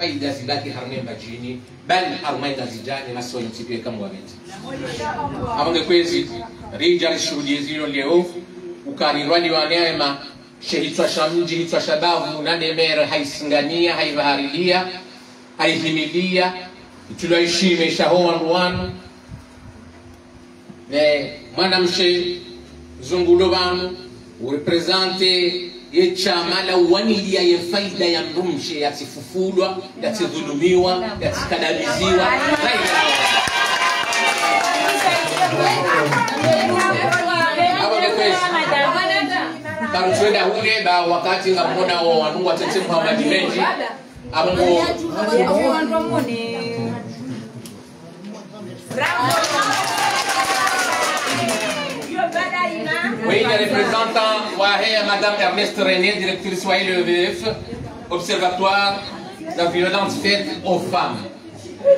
faida zibaki harne mbajini bali armaida zijani na sio mtipie kama wabeti abonge kwezi rija shuhudi zino leo ukarirwani wa neema shehitwa shamji hitwa shabavu nane mere haisingania haivaharilia haihimilia tulaishi shahoa ruanu ne mwanamshe zungulo banu urepresente ye chama la wanilia ye faida ya mrumshe yatifufulwa yatidhulumiwa yatikadamiziwa Karutwenda hule ba wakati ngamona wa wanungu watete Muhammad Menji abongo oui, le représentant Wahé, Madame Ernest René, directrice Wahé de l'EVF, Observatoire de la violence faite aux femmes.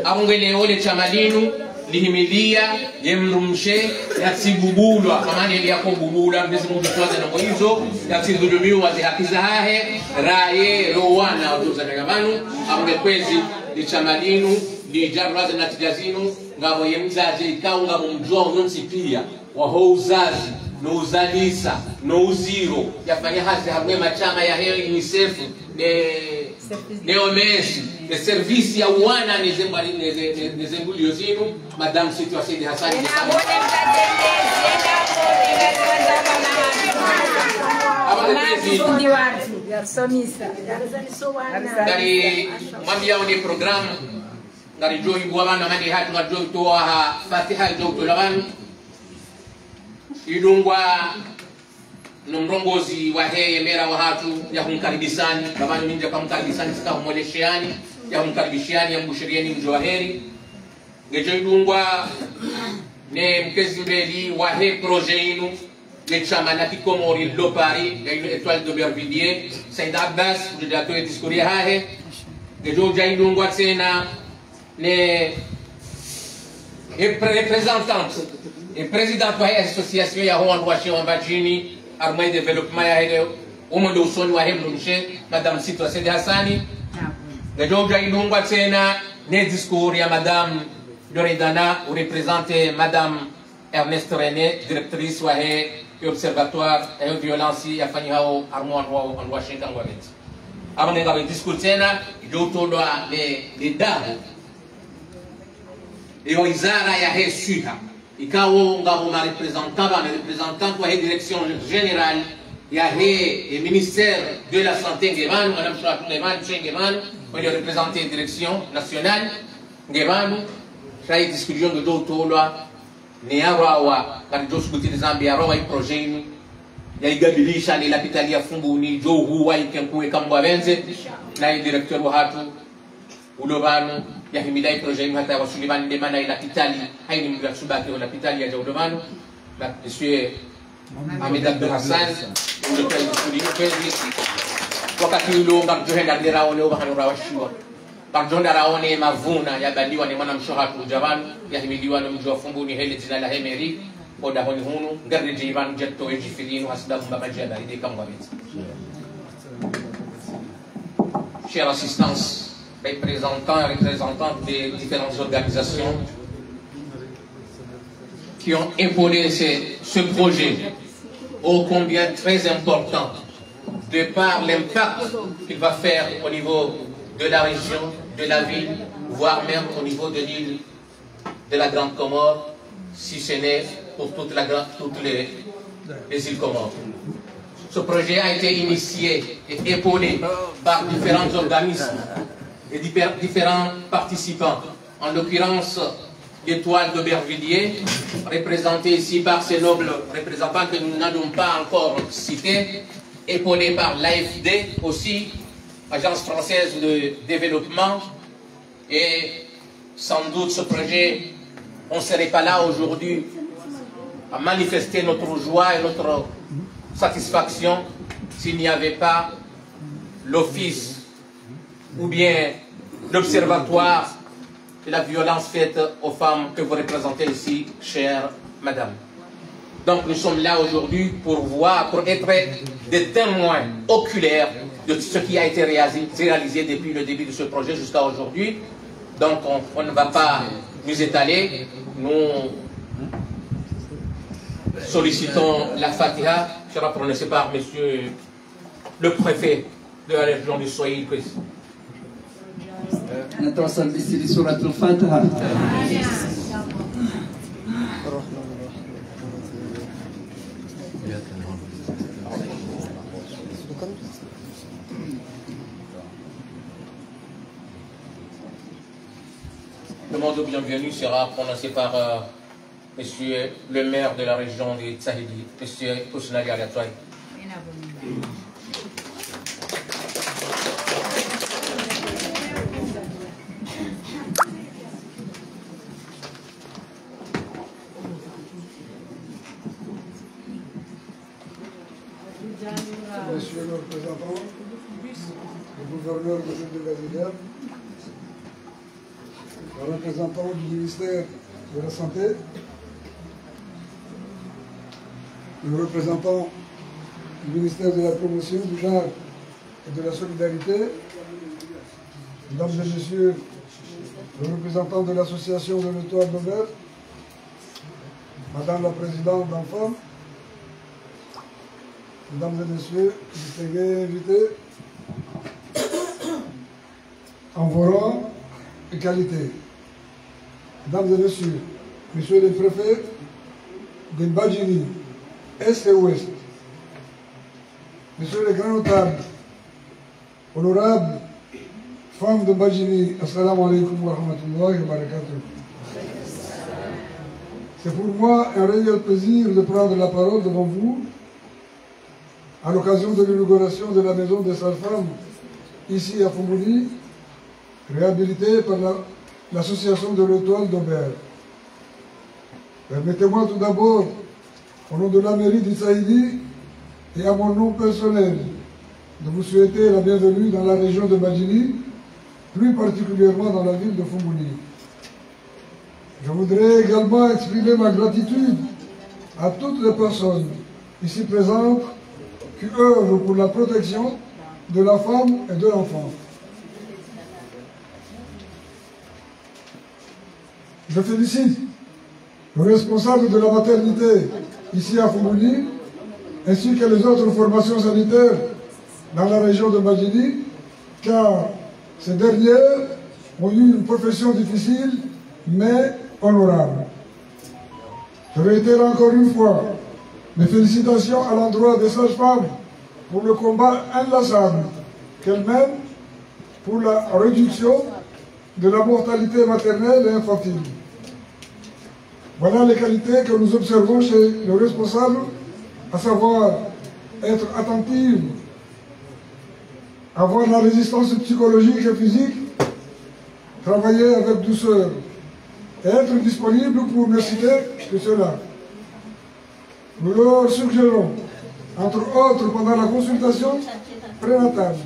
Abongeleo le chamalinu, lihimilia, yemrumshe, yatsibubulwa, kamani elia kububula, mbezi mubitwaze na mwizo, yatsidhulumiwa zihakizahahe, raye, rowana, waduza nagamanu, abongekwezi, li chamalinu, li jarraze na tijazinu, ngabo yemzaje, ikau ngabo mjua unonsi pia, waho uzazi, no uzalisa, no uziro, yafanya hazi hamwe machama ya heo UNICEF, ne OMS, ne servisi ya uwana nezembuli yozinu, Madame Situ Asidi Hassani. Dari mambia uni program, dari joi buabana mani hatu nga joi toa Fatiha joi tolaban, idungwa nomrongozi wa heye mera wa hatu ya kumkaribisani kabani minja kumkaribisani sika humolesheani ya kumkaribishiani ya mbushirieni mjoaheri ngejo idungwa ne mkezi mbeli wa he projet inu ne chama na kikomori lopari ya inu Etoile d'Aubervilliers Saïd Abbas ujidato ya diskuria hahe ngejo idungwa tena ne représentante et président de l'association ya Rwanda Wambajini Armée de développement ya hele umundo usoni wa hemrumshe Madame Situ Asidi Hassani ngajoja ilungwa tena ne discours ya Madame Loredana ou représente Madame Ernest René directrice wa he observatoire et violence ya fani hao armoire wa Washington wa beti abone ngabe discours tena jotolwa le dabu et oizara ya he suha ikawo ngabo ma représentant wa direction générale ya he ministère de la santé ngemanu madame Chouatou ngemanu le représentant direction nationale ngemanu sai discussion de dotolwa ne yawa kan joskuti Zambia rawa projet ni ya igabilisha ni lapitali ya fumbuni jo huwa ikemkuwe kambwa benze na directeur wa hatu ulobanu ya himidai projet hata wa Suleiman Ndemana ila pitali haini mga subaki wala pitali ya Jaudomano na monsieur Ahmed Abdel Hassan ule kwa kwezi wakati ulo ngakjohenda nderaone ubahano rawashiwa bakjonda raone mavuna ya bandiwa ni mwana mshohatu ujabanu ya himidiwa na mjua fumbuni hele jina la hemeri oda honi hunu ngarri jivan jetto ejifilinu hasdamu babajada ide kambwa beti chère assistance représentants et représentantes des différentes organisations qui ont épaulé ce projet ô combien très important de par l'impact qu'il va faire au niveau de la région, de la ville, voire même au niveau de l'île de la Grande Comore, si ce n'est pour toutes les îles Comores. Ce projet a été initié et épaulé par différents organismes et différents participants, en l'occurrence l'Étoile d'Aubervilliers, représentée ici par ces nobles représentants que nous n'allons pas encore citer, épaulé par l'AFD aussi, Agence française de développement, et sans doute ce projet, on ne serait pas là aujourd'hui à manifester notre joie et notre satisfaction s'il n'y avait pas l'office ou bien l'observatoire de la violence faite aux femmes que vous représentez ici, chère madame. Donc nous sommes là aujourd'hui pour voir, pour être des témoins oculaires de ce qui a été réalisé depuis le début de ce projet jusqu'à aujourd'hui. Donc on ne va pas nous étaler. Nous sollicitons la Fatiha, qui sera prononcée par monsieur le préfet de la région du Swahili. نتوصل بسورة الفاتحة. Le mot de bienvenue sera prononcé par monsieur le maire de la région de Tsahidi, monsieur Ousnali Aliatoy. Monsieur le représentant, le gouverneur de l'île de Gazilère, le représentant du ministère de la Santé, le représentant du ministère de la Promotion du genre et de la solidarité, mesdames et messieurs, le représentant de l'association de l'Étoile d'Auvergne, madame la présidente d'Enfants, mesdames et messieurs, distingués invités, en vos rangs et qualités, mesdames et messieurs, messieurs les préfets des Badjini, Est et Ouest, messieurs les grands notables, honorables femmes de Badjini, assalamu alaikum wa rahmatullahi wa barakatuh. C'est pour moi un réel plaisir de prendre la parole devant vous à l'occasion de l'inauguration de la maison des sages-femmes ici à Foumouni, réhabilitée par l'association de l'Étoile d'Auvergne. Permettez-moi tout d'abord, au nom de la mairie d'Issaïdi et à mon nom personnel, de vous souhaiter la bienvenue dans la région de Badjini, plus particulièrement dans la ville de Foumouni. Je voudrais également exprimer ma gratitude à toutes les personnes ici présentes qui œuvrent pour la protection de la femme et de l'enfant. Je félicite le responsable de la maternité ici à Foumouni, ainsi que les autres formations sanitaires dans la région de Badjini, car ces dernières ont eu une profession difficile, mais honorable. Je réitère encore une fois mes félicitations à l'endroit des sages-femmes pour le combat inlassable qu'elles mènent pour la réduction de la mortalité maternelle et infantile. Voilà les qualités que nous observons chez le responsable, à savoir être attentive, avoir la résistance psychologique et physique, travailler avec douceur et être disponible pour ne citer que cela. Nous leur suggérons, entre autres pendant la consultation prénatale,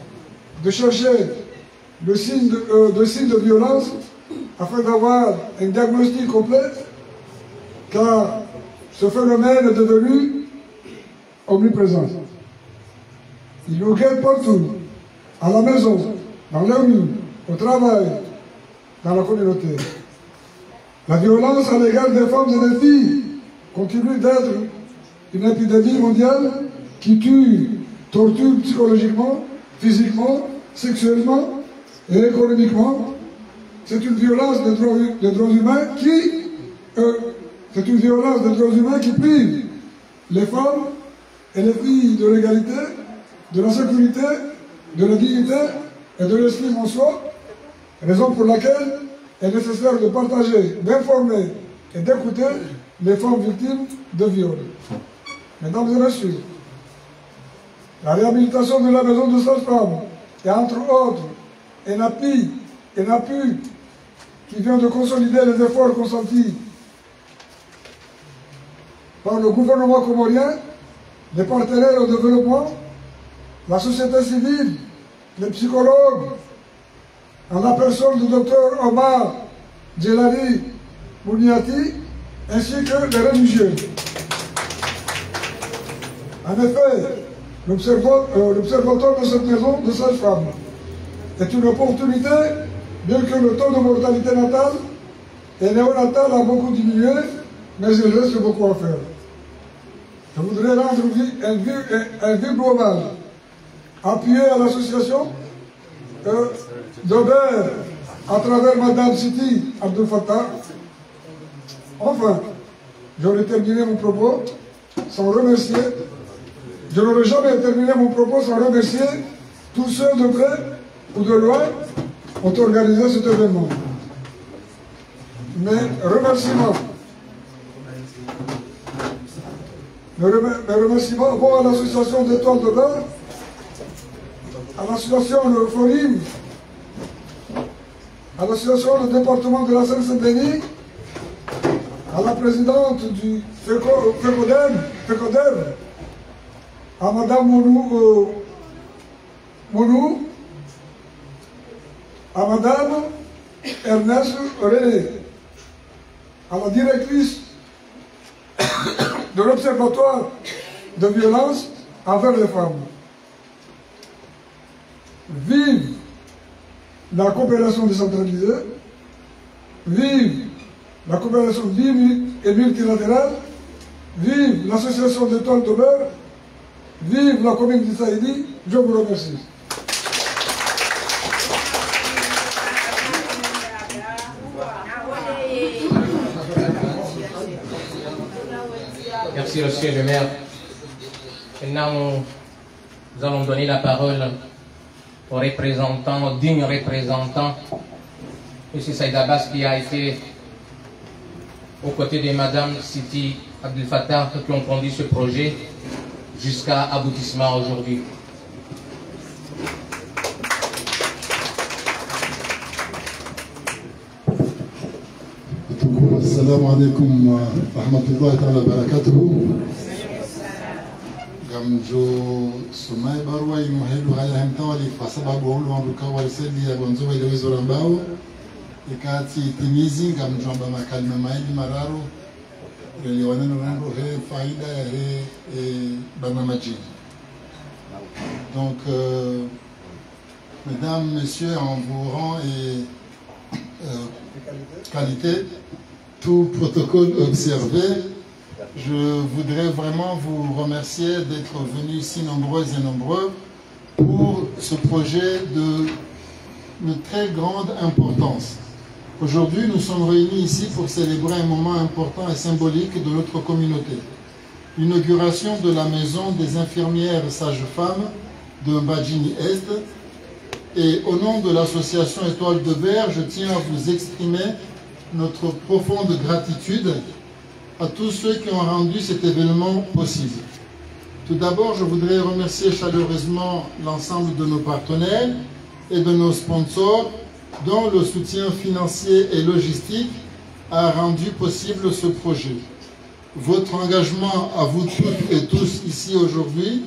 de chercher le signe de violence afin d'avoir un diagnostic complet, car ce phénomène est devenu omniprésent. Il nous guette partout, à la maison, dans les rues, au travail, dans la communauté. La violence à l'égard des femmes et des filles continue d'être une épidémie mondiale qui tue, torture psychologiquement, physiquement, sexuellement et économiquement. C'est une violence des droits humains qui prive les femmes et les filles de l'égalité, de la sécurité, de la dignité et de l'estime en soi, raison pour laquelle il est nécessaire de partager, d'informer et d'écouter les femmes victimes de viol. Mesdames et messieurs, la réhabilitation de la maison de sages-femmes et entre autres ENAPI, qui vient de consolider les efforts consentis par le gouvernement comorien, les partenaires au développement, la société civile, les psychologues, en la personne du docteur Omar Djelali Mouniati, ainsi que les religieux. En effet, l'observatoire de cette maison de sage-femme est une opportunité, bien que le taux de mortalité natale et néonatale a beaucoup diminué, mais il reste beaucoup à faire. Je voudrais rendre un vive hommage appuyé à l'association d'Aubert à travers Madame Siti Abdel Fattah. Enfin, j'aurais terminé mon propos sans remercier. Je n'aurais jamais terminé mon propos sans remercier tous ceux de près ou de loin ont organisé cet événement. Mes remerciements vont à l'association d'Étoiles de l'Or, à l'association Le Forum, à l'association Le Département de la Seine-Saint-Denis, à la présidente du FECODEV, à Madame Monou, à Madame Ernest René, à la directrice de l'Observatoire de violence envers les femmes. Vive la coopération décentralisée, vive la coopération libre et multilatérale, vive l'association d'Étoiles d'Aubert, vive la commune d'Issaïdi. Je vous remercie. Merci, monsieur le maire. Maintenant, nous allons donner la parole au représentant, au digne représentant, M. Saïd Abbas, qui a été aux côtés de Madame Siti Abdel Fattah, qui ont conduit ce projet jusqu'à aboutissement aujourd'hui. Assalamu alaikum wa rahmatullahi ta'ala barakatuhu. Gamjo sumai barua imuhelu haya hemtawali kwa sababu hulu wanduka waliseli ya gonzowa ile wezo rambao ikati timizi gamjo amba makalima maili mararu ili waneno rando he faida ya he banamajini. Donc mesdames, messieurs, en vous rang et qualité, tout protocole observé, je voudrais vraiment vous remercier d'être venus si nombreuses et nombreux pour ce projet de très grande importance. Aujourd'hui, nous sommes réunis ici pour célébrer un moment important et symbolique de notre communauté. L'inauguration de la maison des infirmières sages-femmes de Mbadjini Est. Et au nom de l'association Étoiles d'Aubert, je tiens à vous exprimer notre profonde gratitude à tous ceux qui ont rendu cet événement possible. Tout d'abord, je voudrais remercier chaleureusement l'ensemble de nos partenaires et de nos sponsors dont le soutien financier et logistique a rendu possible ce projet. Votre engagement à vous toutes et tous ici aujourd'hui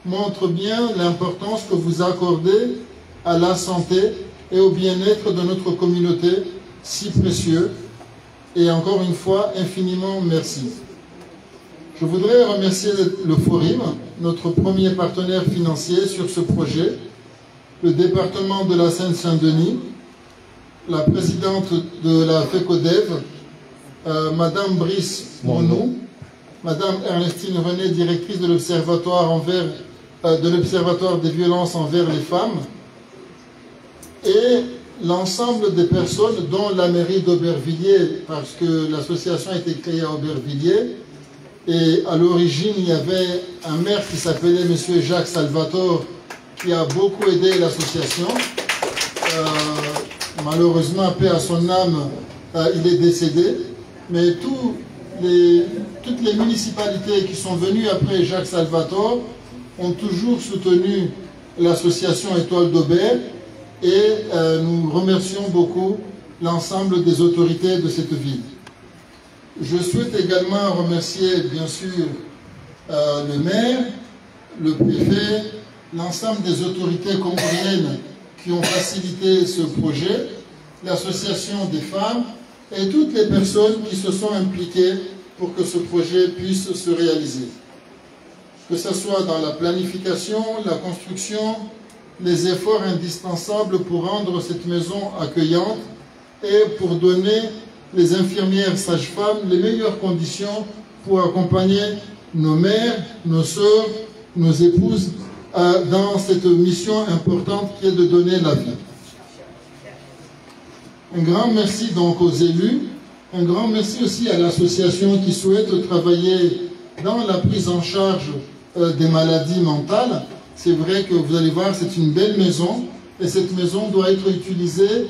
montre bien l'importance que vous accordez à la santé et au bien-être de notre communauté si précieux. Et encore une fois, infiniment merci. Je voudrais remercier le Forum, notre premier partenaire financier sur ce projet, le département de la Seine-Saint-Denis, la présidente de la FECODEV, Madame Brice Monou, Madame Ernestine René, directrice de l'Observatoire des violences envers les femmes, et l'ensemble des personnes dont la mairie d'Aubervilliers, parce que l'association a été créée à Aubervilliers, et à l'origine il y avait un maire qui s'appelait M. Jacques Salvatore, qui a beaucoup aidé l'association. Malheureusement, paix à son âme, il est décédé, mais toutes les municipalités qui sont venues après Jacques Salvatore ont toujours soutenu l'association Étoiles d'Aubert. Et nous remercions beaucoup l'ensemble des autorités de cette ville. Je souhaite également remercier bien sûr le maire, le préfet, l'ensemble des autorités comoriennes qui ont facilité ce projet, l'association des femmes et toutes les personnes qui se sont impliquées pour que ce projet puisse se réaliser. que ce soit dans la planification, la construction, les efforts indispensables pour rendre cette maison accueillante et pour donner les infirmières sages-femmes les meilleures conditions pour accompagner nos mères, nos sœurs, nos épouses dans cette mission importante qui est de donner la vie. Un grand merci donc aux élus, un grand merci aussi à l'association qui souhaite travailler dans la prise en charge des maladies mentales. C'est vrai que vous allez voir, c'est une belle maison et cette maison doit être utilisée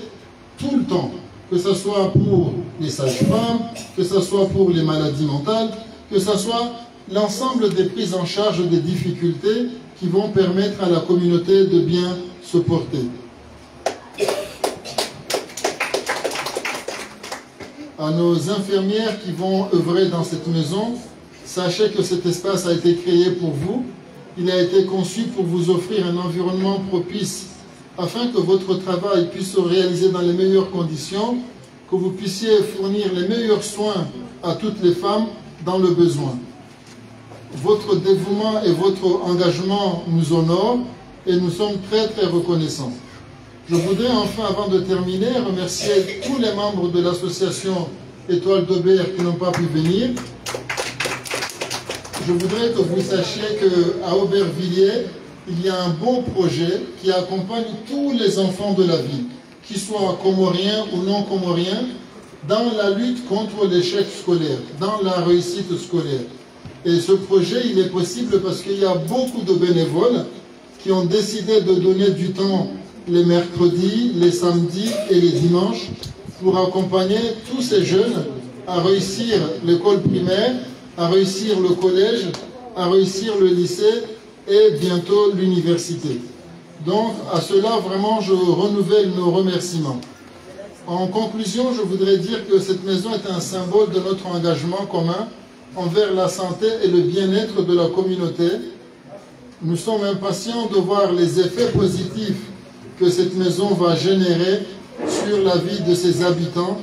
tout le temps, que ce soit pour les sages-femmes, que ce soit pour les maladies mentales, que ce soit l'ensemble des prises en charge des difficultés qui vont permettre à la communauté de bien se porter. À nos infirmières qui vont œuvrer dans cette maison, sachez que cet espace a été créé pour vous. Il a été conçu pour vous offrir un environnement propice afin que votre travail puisse se réaliser dans les meilleures conditions, que vous puissiez fournir les meilleurs soins à toutes les femmes dans le besoin. Votre dévouement et votre engagement nous honorent et nous sommes très très reconnaissants. Je voudrais enfin, avant de terminer, remercier tous les membres de l'association Étoile d'Aubert qui n'ont pas pu venir. Je voudrais que vous sachiez qu'à Aubervilliers, il y a un beau projet qui accompagne tous les enfants de la ville, qu'ils soient comoriens ou non comoriens, dans la lutte contre l'échec scolaire, dans la réussite scolaire. Et ce projet, il est possible parce qu'il y a beaucoup de bénévoles qui ont décidé de donner du temps les mercredis, les samedis et les dimanches pour accompagner tous ces jeunes à réussir l'école primaire, à réussir le collège, à réussir le lycée et bientôt l'université. Donc à cela, vraiment, je renouvelle nos remerciements. En conclusion, je voudrais dire que cette maison est un symbole de notre engagement commun envers la santé et le bien-être de la communauté. Nous sommes impatients de voir les effets positifs que cette maison va générer sur la vie de ses habitants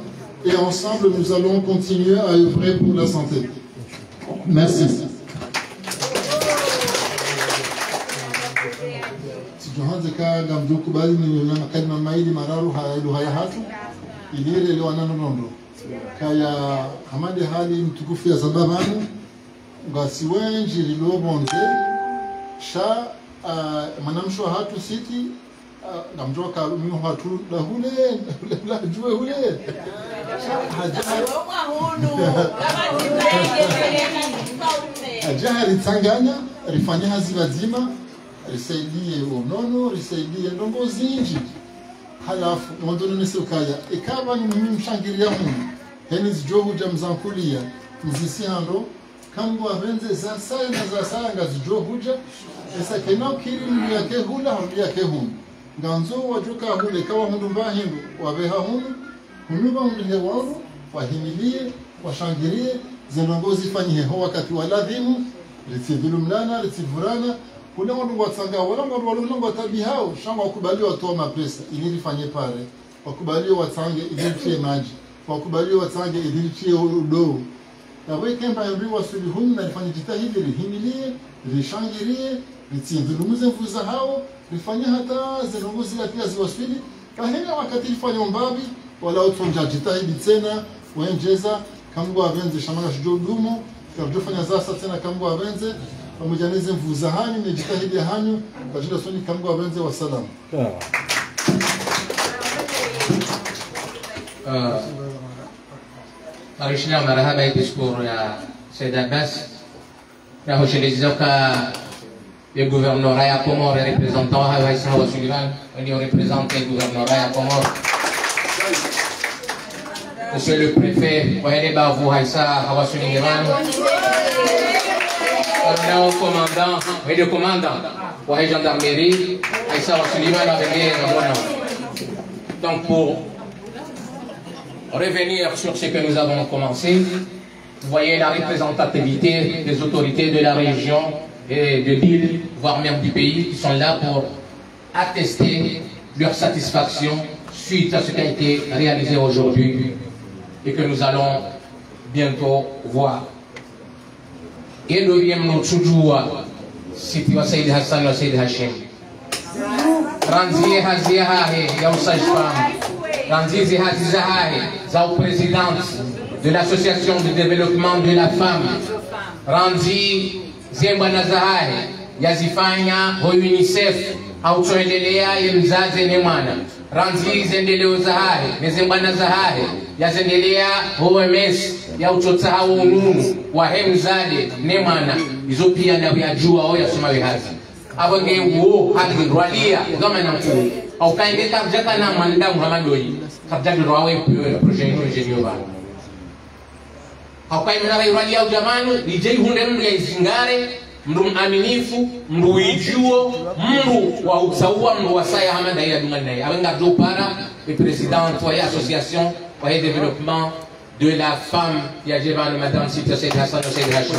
et ensemble nous allons continuer à œuvrer pour la santé. Merci. Kaya hamade hali mtukufu ya sababanu ngasiwenji lilobonde sha manamsho hatu siti ngamjua ka mimi hatu lahule la jue hule haja ritanganya rifanya hazibazima risaidie unono risaidie ndongo zinji halafu mwandono nesukaya ikaba ni mimi mshangilia Mungu henizi johuja mzankulia mzisiando kangu avenze za saya ngazi johuja esa kenao kiri yake hula yake hunu ganzo wajuka hule kawa hundu mbahindu wabeha hunu hunuba hundu hewanu wahimilie washangilie zinongozi fanyihe ho wakati waladhimu litivilu mlana litivurana kule wandu watsanga wala wandu watabihao shamba wakubaliwa watoa mapesa ili lifanye pale wakubaliwa watsange ili litie maji wakubaliwa watsange ili litie udou na weke mba yambi wasulihunu na lifanye jitahidi lihimilie lishangilie litivulumuze mfuza hao lifanye hata zinongozi la pia ziwaswili kahena wakati lifanye mbabi wala utonja jitahidi tena wenjeza kambu avenze shamanga shijodumo kujofanya zasa tena kambu avenze pamoja neze mvuza hanyu nejitahidi hanyu kwa jina soni kambu avenze wa salamu. Arishna marhaba discours ya Said Abbas na hoshelizoka le gouvernorat ya Comores et représentant Haïssa Sullivan on représente le gouvernorat ya Comores. Monsieur le préfet, voyez vous Haïssa Sullivan. Le commandant, et le commandant, pour la gendarmerie, Haïssa Sullivan a venu. Donc pour revenir sur ce que nous avons commencé, vous voyez la représentativité des autorités de la région et de l'île, voire même du pays, qui sont là pour attester leur satisfaction suite à ce qui a été réalisé aujourd'hui et que nous allons bientôt voir. Et le bien nous toujours Siti wa Said Hassan wa Said Hashim. Ranzi hazia hahe ya usajfam. Ranzi haziza hahe za présidente de l'association de développement de la femme. Ranzi zembana za hahe yazifanya ho UNICEF au tuendelea ye mzazi ni mwana. Ranzi zendeleo za hahe nezembana za hahe yazendelea OMS ya utotsa ununu wa hemzade ne mwana izo pia na yajua au yasoma wihazi abonge wo hadi rwalia kama na mkuu au kaende kabjaka na manda Muhammadoi kabjaka rwawe projet no engineer ba au kaende na rwalia jamani DJ hunde mndu ya isingare mndu aminifu mndu ijuo mndu wa usawa mndu wasaya hamanda ya dungana abenga do para le président wa association wa développement de la femme qui a géré Madame Sita Said Hassan ou Said Hashim.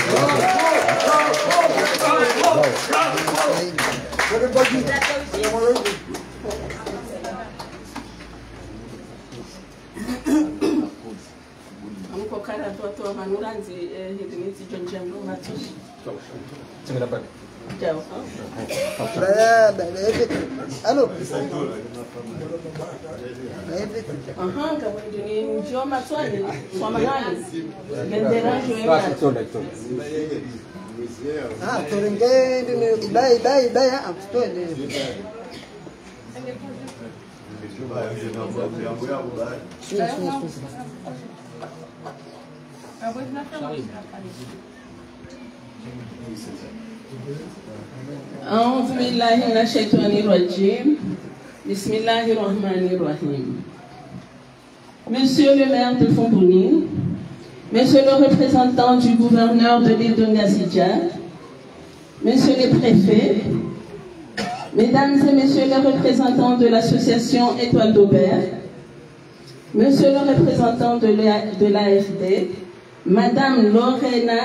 Allô? أعوذ بالله من الشيطان الرجيم. بسم الله الرحمن الرحيم. Monsieur le maire de Fonbouni, Monsieur le représentant du gouverneur de l'île de Ngazidia, Monsieur les préfets, Mesdames et Messieurs les représentants de l'association Étoile d'Aubert, Monsieur le représentant de l'AFD, Madame Loredana,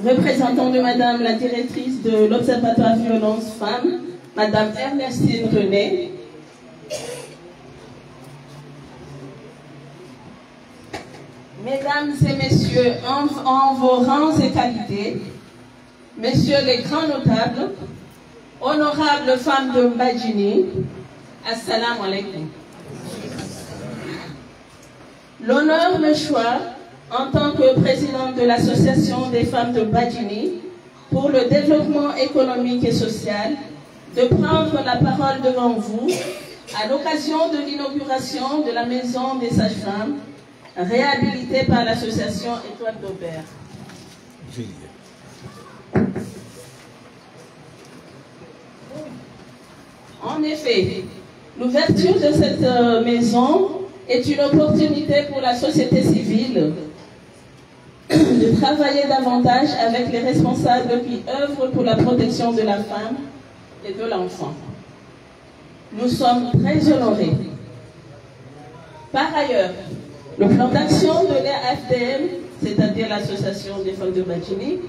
représentant de Madame la directrice de l'Observatoire Violence Femmes, Madame Ernestine René, Mesdames et Messieurs, en vos rangs et qualités, Messieurs les grands notables, honorables femmes de Mbadjini, Assalamu alaikum. L'honneur me choisit en tant que présidente de l'Association des femmes de Mbadjini pour le développement économique et social de prendre la parole devant vous à l'occasion de l'inauguration de la Maison des sages-femmes réhabilitée par l'association Étoile d'Aubert. En effet, l'ouverture de cette maison est une opportunité pour la société civile de travailler davantage avec les responsables qui œuvrent pour la protection de la femme et de l'enfant. Nous sommes très honorés. Par ailleurs, le plan d'action de l'AFDM, c'est-à-dire l'Association des femmes de Mbadjini,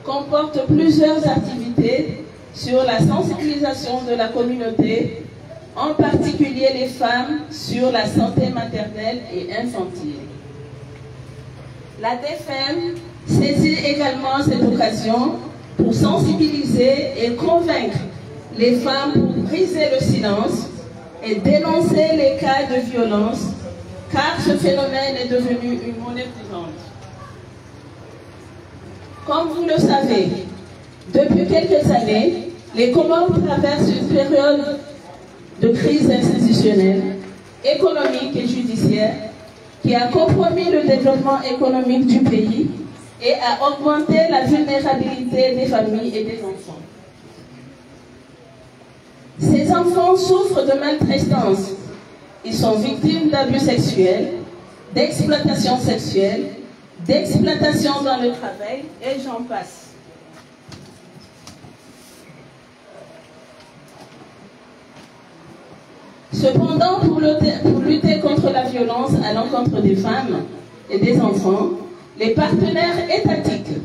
comporte plusieurs activités sur la sensibilisation de la communauté, en particulier les femmes, sur la santé maternelle et infantile. La DFM saisit également cette occasion pour sensibiliser et convaincre les femmes pour briser le silence et dénoncer les cas de violence, car ce phénomène est devenu une monnaie courante. Comme vous le savez, depuis quelques années, les Comores traversent une période de crise institutionnelle, économique et judiciaire qui a compromis le développement économique du pays et a augmenté la vulnérabilité des familles et des enfants. Ces enfants souffrent de maltraitance. Ils sont victimes d'abus sexuels, d'exploitation sexuelle, d'exploitation dans le travail, et j'en passe. Cependant, pour lutter contre la violence à l'encontre des femmes et des enfants, les partenaires étatiques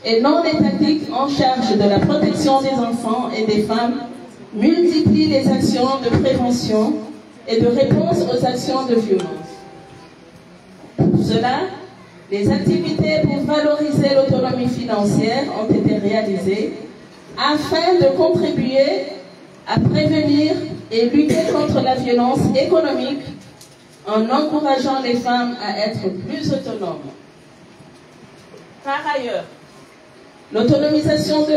et non étatiques en charge de la protection des enfants et des femmes multiplient les actions de prévention et de réponse aux actions de violence. Pour cela, Des activités pour valoriser l'autonomie financière ont été réalisées afin de contribuer à prévenir et lutter contre la violence économique en encourageant les femmes à être plus autonomes. Par ailleurs, l'autonomisation de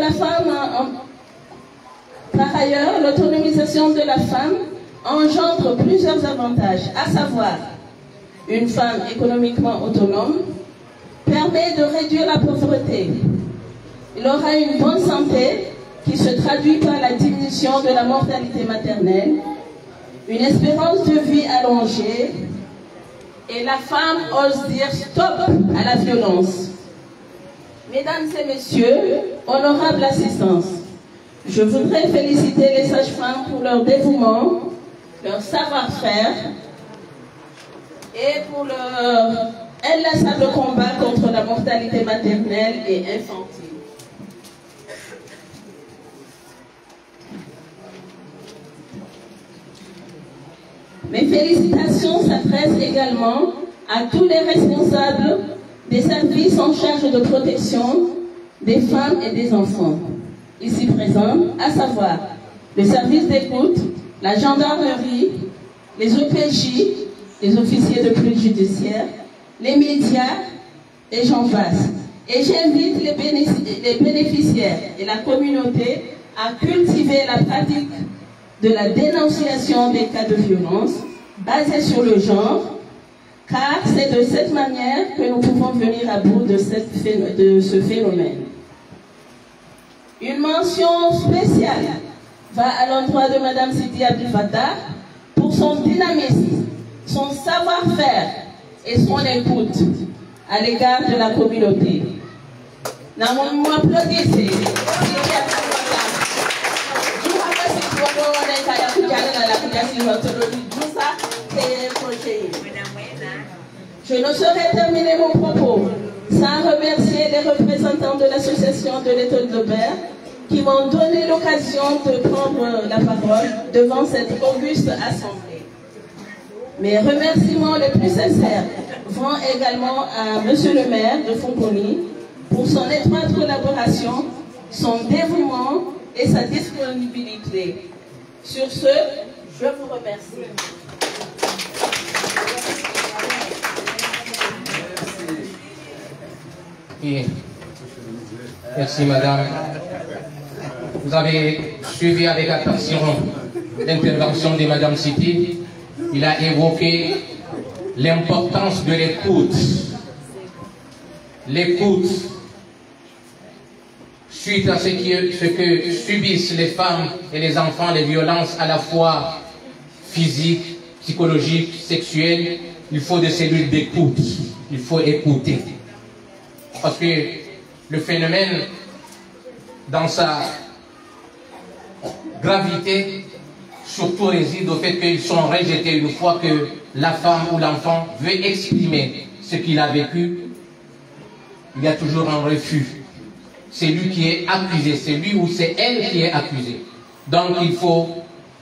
la femme engendre plusieurs avantages, à savoir une femme économiquement autonome permet de réduire la pauvreté. Il aura une bonne santé qui se traduit par la diminution de la mortalité maternelle, une espérance de vie allongée, et la femme ose dire stop à la violence. Mesdames et messieurs, honorable assistance, je voudrais féliciter les sages-femmes pour leur dévouement, leur savoir-faire et pour leur inlassable combat contre la mortalité maternelle et infantile. Mes félicitations s'adressent également à tous les responsables des services en charge de protection des femmes et des enfants, ici présents, à savoir le service d'écoute, la gendarmerie, les OPJ, les officiers de police judiciaire, les médias, et j'en passe. Et j'invite les bénéficiaires et la communauté à cultiver la pratique de la dénonciation des cas de violence basés sur le genre, car c'est de cette manière que nous pouvons venir à bout de ce phénomène. Une mention spéciale va à l'endroit de Mme Sidi Abdel Fattah pour son dynamisme, son savoir-faire et son écoute à l'égard de la communauté. Nous applaudissons. Je ne saurais terminer mon propos sans remercier les représentants de l'association de l'Étoile de Berre qui m'ont donné l'occasion de prendre la parole devant cette auguste assemblée. Mes remerciements les plus sincères vont également à Monsieur le maire de Fonconi pour son étroite collaboration, son dévouement et sa disponibilité. Sur ce, je vous remercie. Oui. Merci madame. Vous avez suivi avec attention l'intervention de madame Siti. Il a évoqué l'importance de l'écoute. L'écoute suite à ce que subissent les femmes et les enfants, les violences à la fois physiques, psychologiques, sexuelles. Il faut des cellules d'écoute. Il faut écouter. Parce que le phénomène, dans sa gravité, surtout réside au fait qu'ils sont rejetés une fois que la femme ou l'enfant veut exprimer ce qu'il a vécu. Il y a toujours un refus. C'est lui qui est accusé, c'est lui ou c'est elle qui est accusée. Donc il faut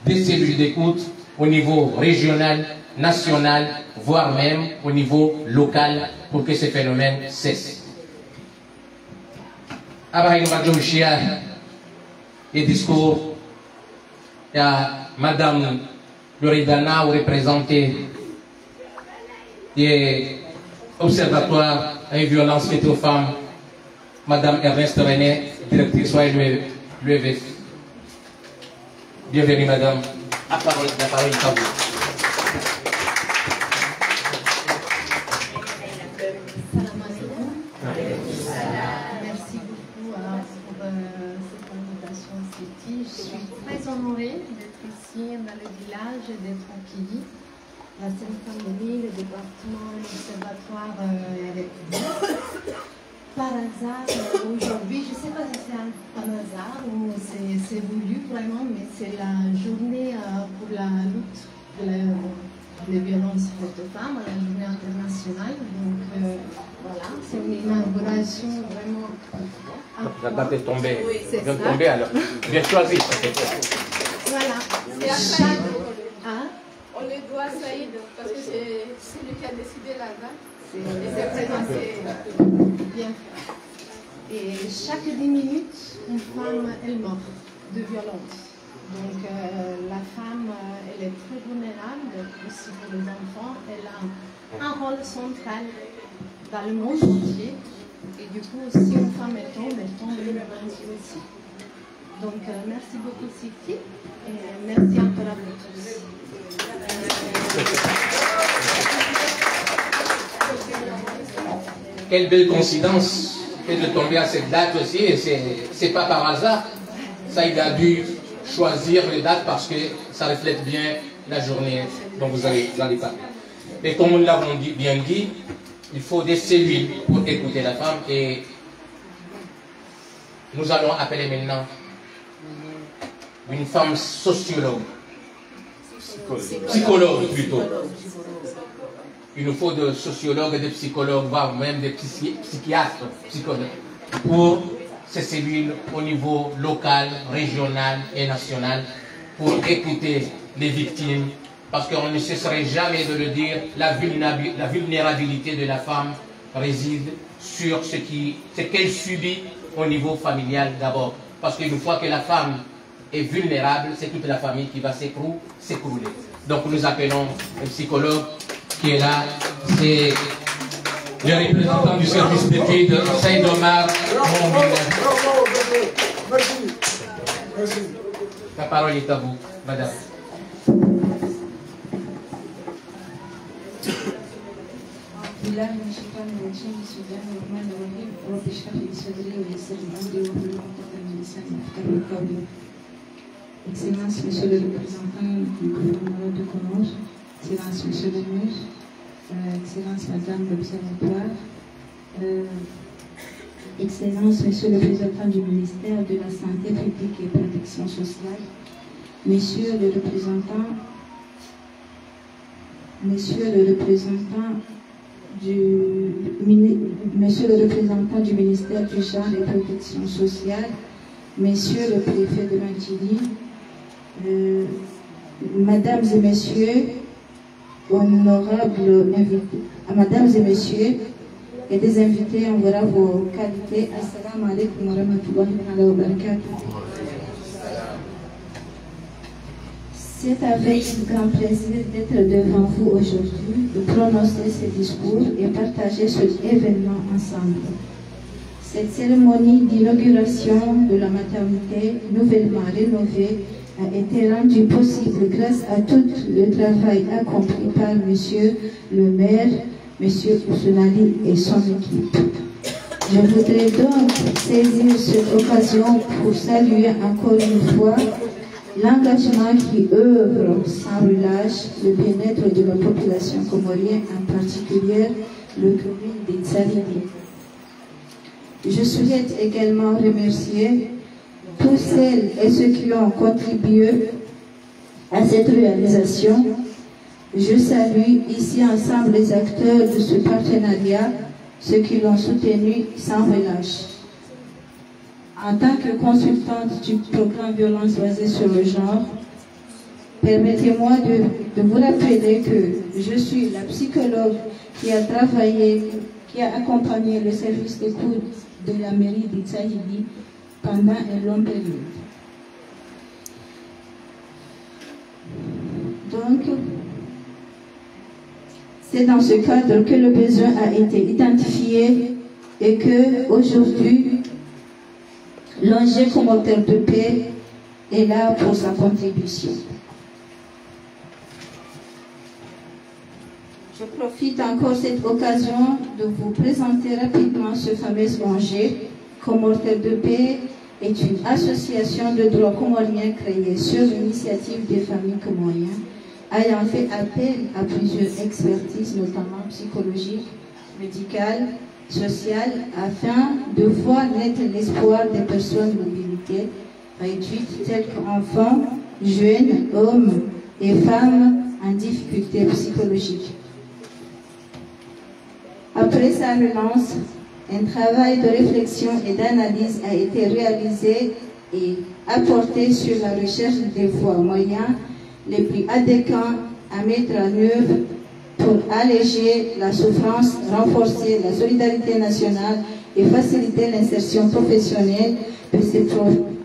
des cellules d'écoute au niveau régional, national, voire même au niveau local pour que ces phénomènes cessent. Abraham Madjouchia, et discours, il y a Madame Loridana, représentée des observatoires à une violence faite aux femmes, Madame Ernest René, directrice l'UEVF. Bienvenue Madame, la parole est à vous. Dans le village de Tranquilly, la Seine-Saint-Denis, le département, l'observatoire avec vous. Par hasard, aujourd'hui, je ne sais pas si c'est un hasard ou c'est voulu vraiment, mais c'est la journée pour la lutte des violences faites aux femmes, la journée internationale. Donc voilà, c'est une inauguration vraiment. La date est tombée. Oui, c'est ça. Tombée alors. Bien choisi. Voilà. Hein? On les doit Awa Saïd, parce que c'est lui qui a décidé la date. Et c'est présenté. Bien. Et chaque 10 minutes, une femme, elle meurt de violence. Donc la femme, elle est très vulnérable aussi pour les enfants. Elle a un rôle central dans le monde entier. Et du coup, si une femme tombe, le monde entier aussi. Donc merci beaucoup Siti et merci encore à vous tous. Quelle belle coïncidence que de tomber à cette date aussi, et c'est pas par hasard. Ça, il a dû choisir les dates parce que ça reflète bien la journée dont vous allez parler. Et comme nous l'avons bien dit, il faut des cellules pour écouter la femme, et nous allons appeler maintenant une femme sociologue, psychologue plutôt. Il nous faut de sociologues, de psychologues, voire même des psychiatres, psychologues, pour ces cellules au niveau local, régional et national, pour écouter les victimes, parce qu'on ne cesserait jamais de le dire, la vulnérabilité de la femme réside sur ce qu'elle subit au niveau familial d'abord. Parce qu'une fois que la femme est vulnérable, c'est toute la famille qui va s'écrouler. Donc nous appelons un psychologue qui est là, c'est le représentant du service d'études, Saïd Omar. Merci. La parole est à vous, madame. Excellence, monsieur le représentant du gouvernement de Comores, Excellence, monsieur le maire, Excellence, madame l'observatoire, Excellence, monsieur le représentant du ministère de la Santé publique et Protection sociale, monsieur le représentant du ministère du genre et protection sociale, monsieur le préfet de Mantili, mesdames et messieurs, honorables invités, mesdames et messieurs, et des invités, on verra vos qualités. Assalamu alaikum wa rahmatullahi wa barakatuh. C'est avec grand plaisir d'être devant vous aujourd'hui, de prononcer ce discours et partager cet événement ensemble. Cette cérémonie d'inauguration de la maternité nouvellement rénovée a été rendue possible grâce à tout le travail accompli par Monsieur le maire, Monsieur Oussounali et son équipe. Je voudrais donc saisir cette occasion pour saluer encore une fois l'engagement qui œuvre sans relâche le bien-être de la population comorienne, en particulier le commune de Tsaridi. Je souhaite également remercier tous celles et ceux qui ont contribué à cette réalisation. Je salue ici ensemble les acteurs de ce partenariat, ceux qui l'ont soutenu sans relâche. En tant que consultante du programme Violence basée sur le genre, permettez-moi de vous rappeler que je suis la psychologue qui a travaillé, qui a accompagné le service d'écoute de la mairie d'Itsahidi pendant une longue période. Donc, c'est dans ce cadre que le besoin a été identifié et que aujourd'hui, l'ONG Communautaire de paix est là pour sa contribution. Je profite encore de cette occasion de vous présenter rapidement ce fameux ONG. Communautaire de paix est une association de droit comorien créée sur l'initiative des familles comoriennes, ayant fait appel à plusieurs expertises, notamment psychologiques, médicales, sociales, afin de voir naître l'espoir des personnes mobilité réduites, telles qu'enfants, jeunes, hommes et femmes en difficulté psychologique. Après sa relance, un travail de réflexion et d'analyse a été réalisé et apporté sur la recherche des voies moyens les plus adéquats à mettre en œuvre pour alléger la souffrance, renforcer la solidarité nationale et faciliter l'insertion professionnelle de ces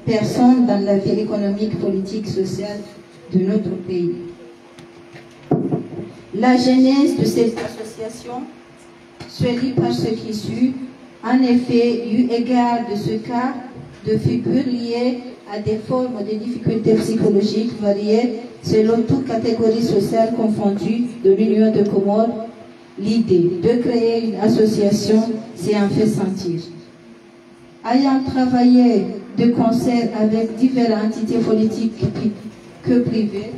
personnes dans la vie économique, politique, sociale de notre pays. La genèse de cette association se lit par ce qui suit. En effet, eu égard de ce cas de figure liées à des formes de difficultés psychologiques variées selon toute catégorie sociale confondue de l'Union de Comores, l'idée de créer une association s'est en fait sentir. Ayant travaillé de concert avec diverses entités politiques que privées,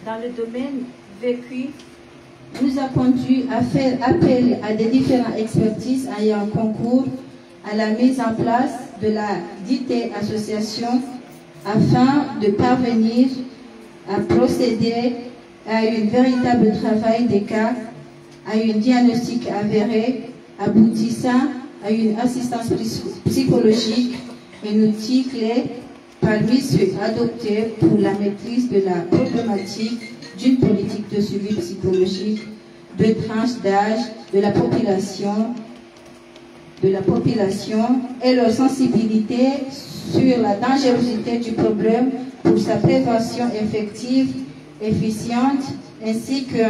dans le domaine vécu, nous a conduit à faire appel à des différentes expertises ayant concours à la mise en place de la dite association afin de parvenir à procéder à un véritable travail des cas, à un diagnostic avéré, aboutissant à une assistance psychologique, un outil clé parmi ceux adoptés pour la maîtrise de la problématique d'une politique de suivi psychologique de tranches d'âge de la population et leur sensibilité sur la dangerosité du problème pour sa prévention effective, efficiente, ainsi que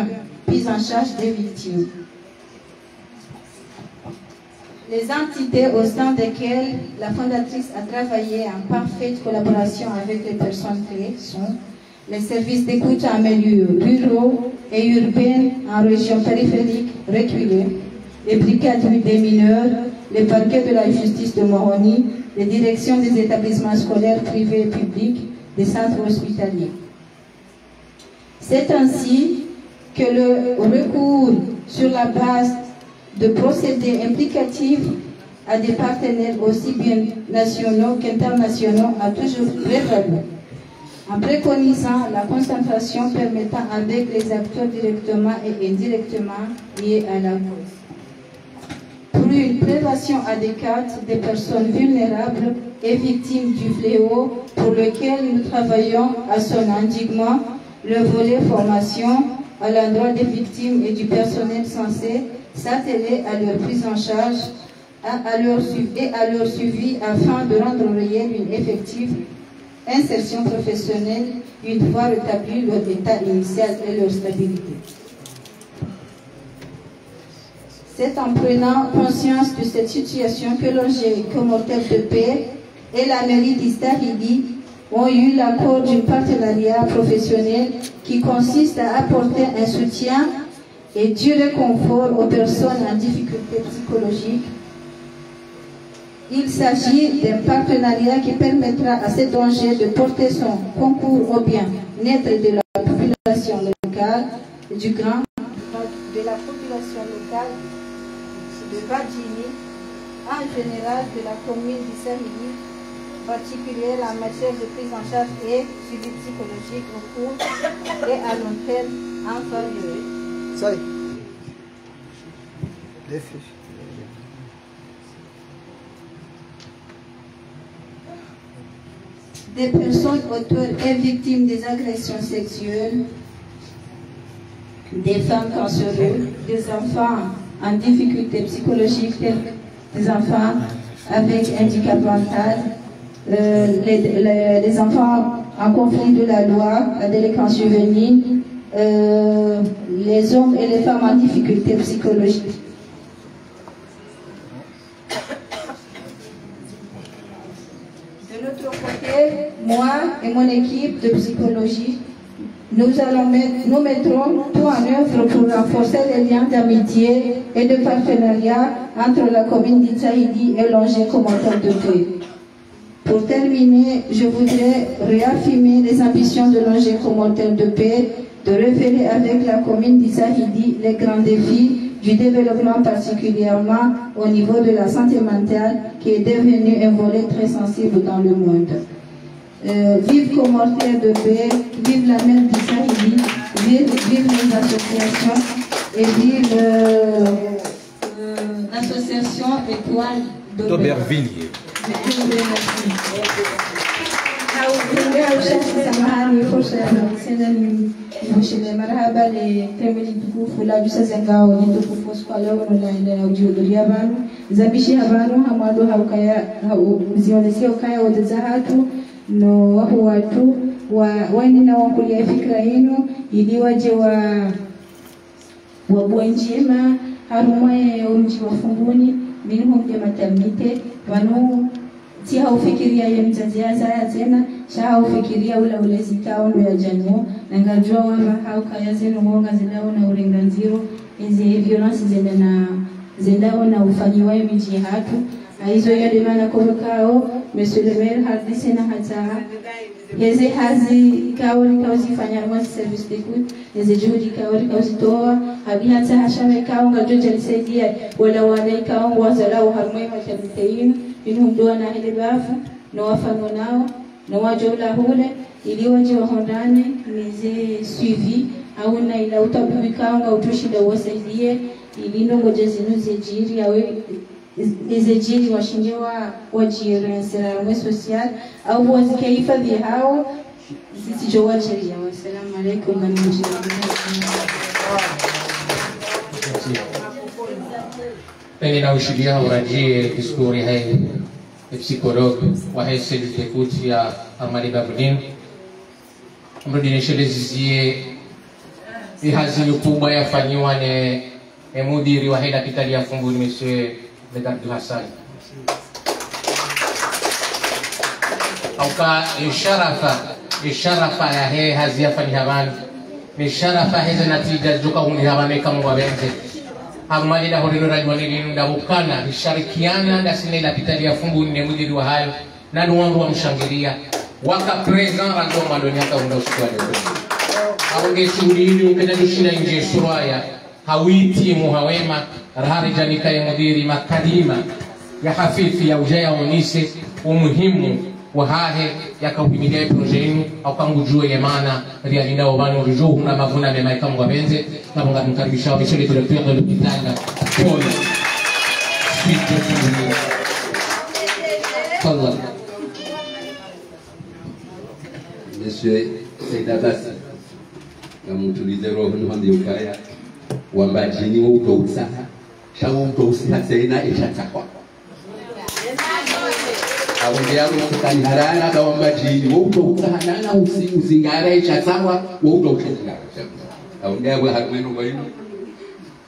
prise en charge des victimes. Les entités au sein desquelles la fondatrice a travaillé en parfaite collaboration avec les personnes clés sont les services d'écoute en milieu ruraux et urbains en région périphérique reculée, les brigades des mineurs, les parquets de la justice de Moroni, les directions des établissements scolaires privés et publics, des centres hospitaliers. C'est ainsi que le recours sur la base de procédés implicatifs à des partenaires aussi bien nationaux qu'internationaux a toujours prévalu, en préconisant la concentration permettant avec les acteurs directement et indirectement liés à la cause. Pour une prévention adéquate des personnes vulnérables et victimes du fléau pour lequel nous travaillons à son endiguement, le volet formation à l'endroit des victimes et du personnel censé s'atteler à leur prise en charge et à leur suivi afin de rendre réelle une effective insertion professionnelle une fois rétabli leur état initial et leur stabilité. C'est en prenant conscience de cette situation que l'ONG Comores de paix et la mairie d'Istahidi ont eu l'accord d'un partenariat professionnel qui consiste à apporter un soutien et du réconfort aux personnes en difficulté psychologique. Il s'agit d'un partenariat qui permettra à cet ONG de porter son concours au bien-être de la population locale, de la population locale de Badjini, en général de la commune d'Issahili, particulière en matière de prise en charge et suivi psychologique au court et à long terme en faveur des personnes auteurs et victimes des agressions sexuelles, des femmes cancéreuses, des enfants en difficulté psychologique, des enfants avec handicap mental, les enfants en conflit de la loi, la délinquance juvénile, les hommes et les femmes en difficulté psychologique. De l'autre côté, moi et mon équipe de psychologie, nous mettrons tout en œuvre pour renforcer les liens d'amitié et de partenariat entre la commune d'Issahidi et l'ONG Comores de paix. Pour terminer, je voudrais réaffirmer les ambitions de l'ONG Comores de paix de révéler avec la commune d'Issahidi les grands défis du développement, particulièrement au niveau de la santé mentale, qui est devenu un volet très sensible dans le monde. Vive Comores de paix, vive la mère d'Issahidi, vive les associations et vive l'association Étoile d'Aubervilliers. ingawa ushasi samahani fursa ya kusema ni mshinde marhaba le temeli tukufu la jusaza ngao ni tukufu kwa leo na ujihudhuria abantu zabishi abantu hamwado haukaya zionesio kaya wazahatu no wapo watu wani na wakulia fikra yenu ili waje wa njema harumwe umji wa funguni minhum ya matamite wanu si haufikiria ya mzazi ya tena sha haufikiria ule zikao ndo ya janyo na ngajua wama haukaya zenu mwonga zendao na urenganziro hizi violence zendao na ufanyiwa miji hatu hizo ya demana kwa Monsieur le maire hadi na hata yeze hazi kao zifanya mwa service d'écoute yeze juhudi kao zitoa hadi hata hashawe kao ngajoja lisaidia wala wale kao wazalau harmwe matamitein minhum doana ile bafu na wafano nao na wajola hule ili waje wahondane mize suivi au na ila utabu kao ngautushida wasaidie ili ndongoje zinu zejiri awe izejiri washinjewa wajiri sera social au wazikaifa hao sisi wajiri. Assalamu alaykum wa Pengine na ushuhudia urajie diskuri hai psychologue wa hese d'écoute ya Armani Babudin mrudi shelezizie ihazi kubwa yafanywa ne mudiri wa hela kitali ya Funguni Monsieur Abdul Hassan auka isharafa ya he hazi yafani habani isharafa heze natija joka huni habane kama wabenze Armani da horino rajwani linu da bukana isharikiana da sine la kitali ya Funguni ne mudiri wa hayo na nuwangu wa mshangilia waka present rango maloni haka unda usikwale awonge shughuli hili ukenda dushina nje suraya hawiti muhawema rahari janika ya mudiri makadima ya hafifi ya ujaya onise umuhimu wa hahe ya kauhimilia proje yenu au kangujue ya maana ria linda wabani urujuhu na mavuna mema ikamu wabenze na munga mkaribisha wa monsieur le directeur de l'hôpital Paul suite de Funguni. Allah Monsieur Seydabasi ngamutulize roho nuhandi ukaya wambajini wa utousa shawo utousa sena eshatakwa abondiaru kutani harana ka wambajini wa utousa hanana usingara eshatakwa wa utousa abondiaru harumeno kwa ino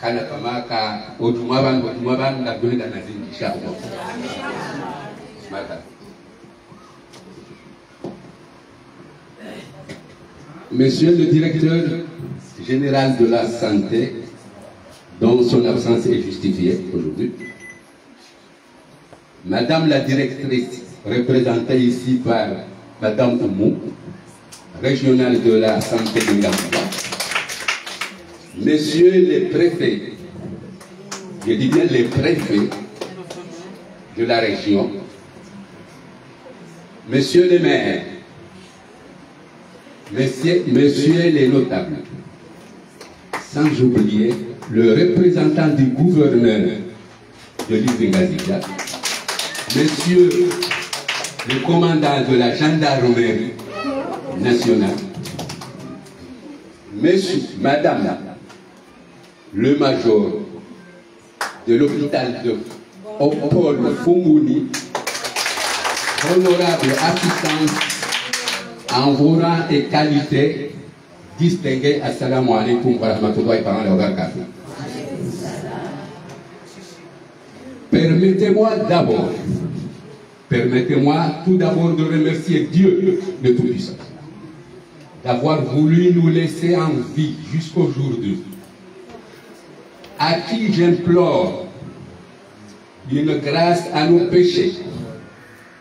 kana kamaka otumwa bangu ngabonda nazindisha hapo mata. Monsieur le directeur général de la santé, dont son absence est justifiée aujourd'hui, Madame la directrice, représentée ici par Madame Oumou, régionale de la santé de Ngamba, Messieurs les préfets, je dis bien les préfets de la région, Messieurs les maires, Messieurs les notables, sans oublier le représentant du gouverneur de l'île Ngazija, Monsieur le commandant de la gendarmerie nationale, Monsieur, Madame le major de l'hôpital de Paul Funguni, honorable assistance en vos rangs et qualités distingués. Assalamu alaikum wa rahmatullahi wa barakatuh. Permettez-moi tout d'abord de remercier Dieu de Tout-Puissant d'avoir voulu nous laisser en vie jusqu'aujourd'hui, à qui j'implore une grâce à nos péchés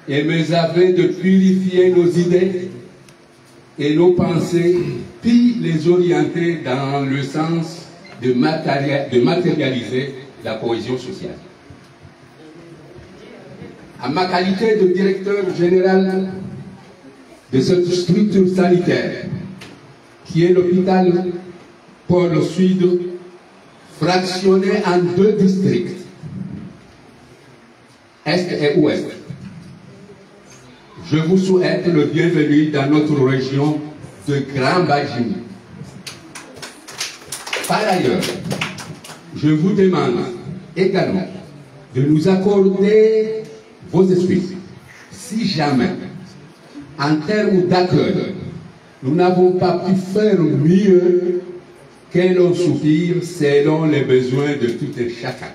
et mes aveux de purifier nos idées et nos pensées, puis les orienter dans le sens de matérialiser la cohésion sociale. À ma qualité de directeur général de cette structure sanitaire, qui est l'hôpital Paul Sud, fractionné en 2 districts, Est et Ouest, je vous souhaite le bienvenu dans notre région de Grand Badjini. Par ailleurs, je vous demande également de nous accorder vos excuses. Si jamais, en termes d'accueil, nous n'avons pas pu faire mieux que l'on soupire selon les besoins de tout et chacun.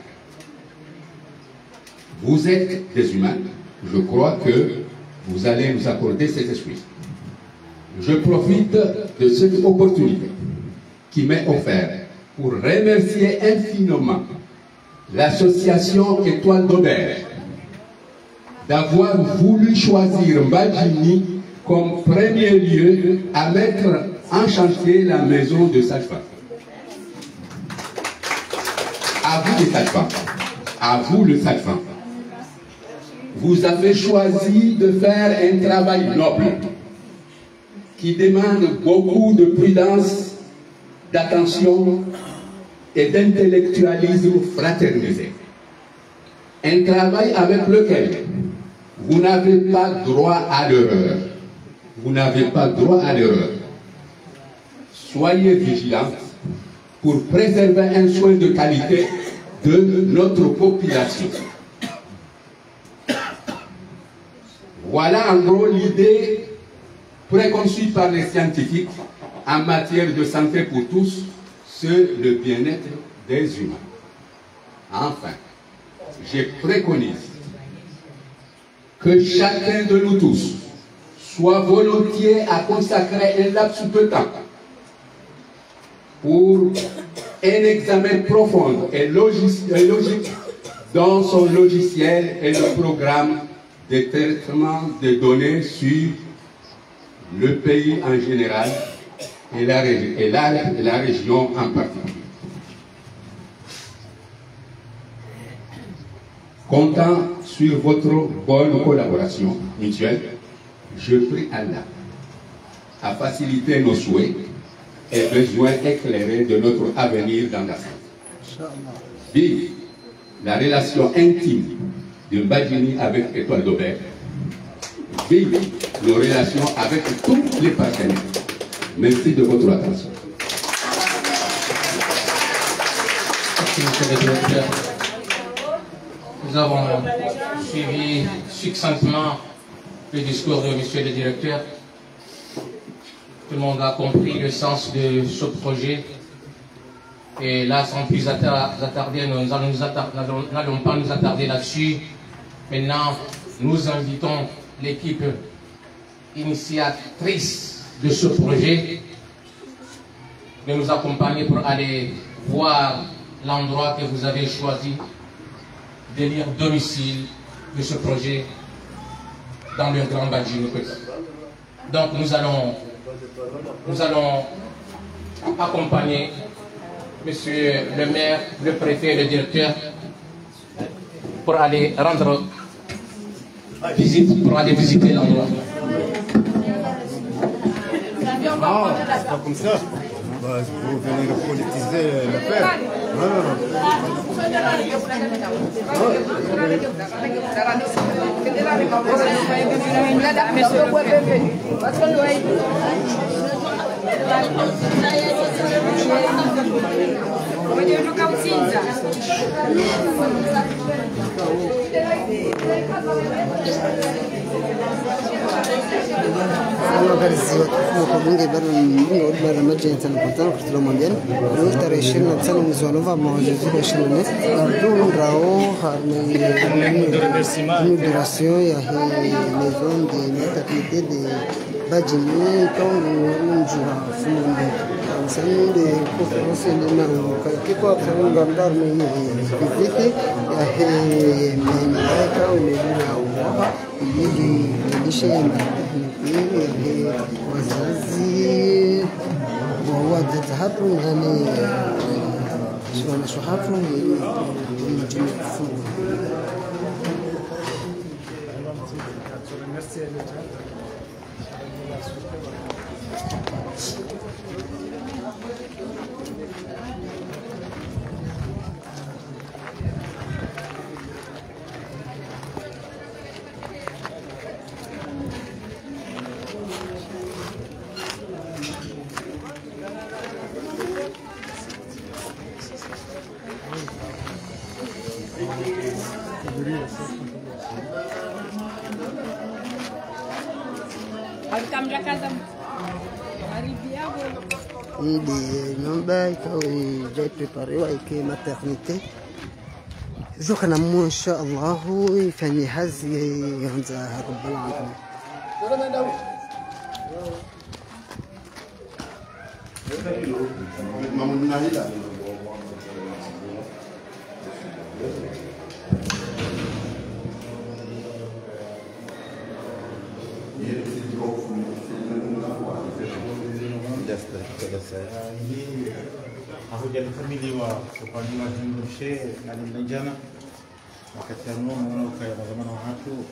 Vous êtes des humains. Je crois que vous allez nous accorder cette excuse. Je profite de cette opportunité qui m'est offerte pour remercier infiniment l'association Étoile d'Aubert d'avoir voulu choisir Mbadjini comme premier lieu à mettre en chantier la maison de sage-femme. À vous les sages-femmes, à vous le sage-femme, vous avez choisi de faire un travail noble qui demande beaucoup de prudence, d'attention et d'intellectualisme fraternisé. Un travail avec lequel vous n'avez pas droit à l'erreur. Vous n'avez pas droit à l'erreur. Soyez vigilants pour préserver un soin de qualité de notre population. Voilà en gros l'idée préconçue par les scientifiques en matière de santé pour tous, c'est le bien-être des humains. Enfin, je préconise que chacun de nous tous soit volontiers à consacrer un laps de temps pour un examen profond et logique dans son logiciel et le programme de traitement des données sur le pays en général et la région en particulier. Comptant sur votre bonne collaboration mutuelle, je prie Allah à faciliter nos souhaits et besoins éclairés de notre avenir dans la santé. Vive la relation intime de Mbadjini avec Étoile d'Aubert. Vive nos relations avec tous les partenaires. Merci de votre attention. Merci, monsieur le directeur. Nous avons suivi succinctement le discours de monsieur le directeur. Tout le monde a compris le sens de ce projet. Et là, sans plus attarder, nous n'allons pas nous attarder là-dessus. Maintenant, nous invitons l'équipe initiatrice de ce projet de nous accompagner pour aller voir l'endroit que vous avez choisi de lire domicile de ce projet dans le Grand Badjini. Donc nous allons accompagner monsieur le maire, le préfet, le directeur pour aller rendre visite, pour aller visiter l'endroit. Non, c'est pas comme ça. Bah, vous venez de politiser l'affaire. Non, non, non. bunge bado bunge la emergency na mkutano kutilo mwambiani leo tarehe 29 mwezi wa Novemba mwezi wa 24 ndio rao harmoni inauguration ya maison de maternité de Badjini comme njura fundi ensemble de conférence de na kiko hapo ngandar mimi visite ya mnaika umelina uwa ili lishe wazazi wawadza hapo yani sio hapo ni mjumbe Idi nomba ikawa jai preparewa ike maternité. Joka na Mungu insha Allah ifanye hazi yanza Rabbul Alamin. Hujalikamiliwa kupandwa jindushe na jana wakati ya noma unaokaya na zamana watu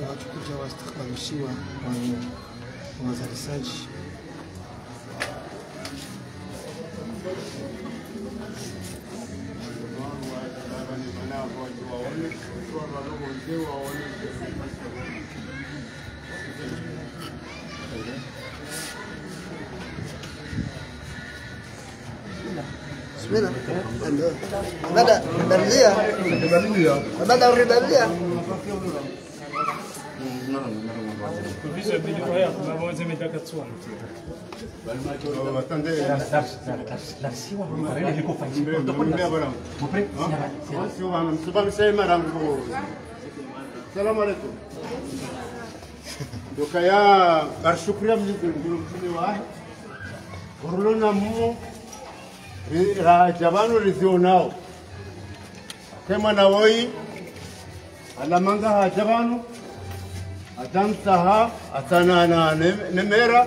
watakuja wastakabalishiwa wazalishaji. Bismillah. Bada berlia. Bada ribalia. Salamu alaikum. Dokaya barshukria mjini wahi. Urulona mu rajabanu rizionao. Kema na woi alamanga hajabanu atamsaha atanana nemera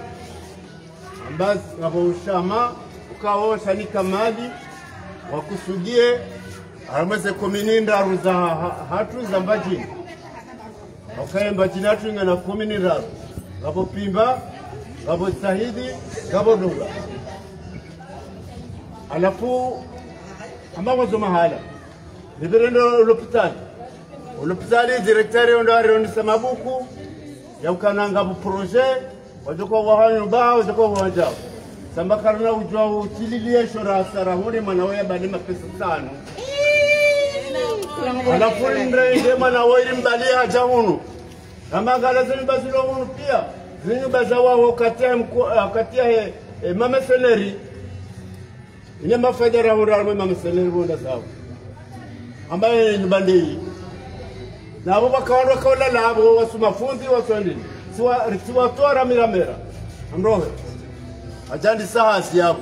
ambazi wabushama ukawosha ni kamali wakusudie arameze komininda ruza hatu za mbajini okaye mbajini hatu ingana komininda gabo pimba gabo sahidi gabo dunga alafu ambago zo mahala liberendo l'hôpital directeur ndo ni samabuku ya ukananga bu projet wajoko wahanyo ba wajoko wajao samba karna ujwa utililie shora sara hore manawe bali mapesa sana alafu ndre manawe mbali haja hunu kama ngala zini basilo hunu pia zini bazawa katia mama seneri ine mafedera hura mama seneri bunda sawa ambaye ni bandei na abo bakawano kawala labo wasumafunzi waswandi siwa tora miramera amrohe ajandi sahasi yabo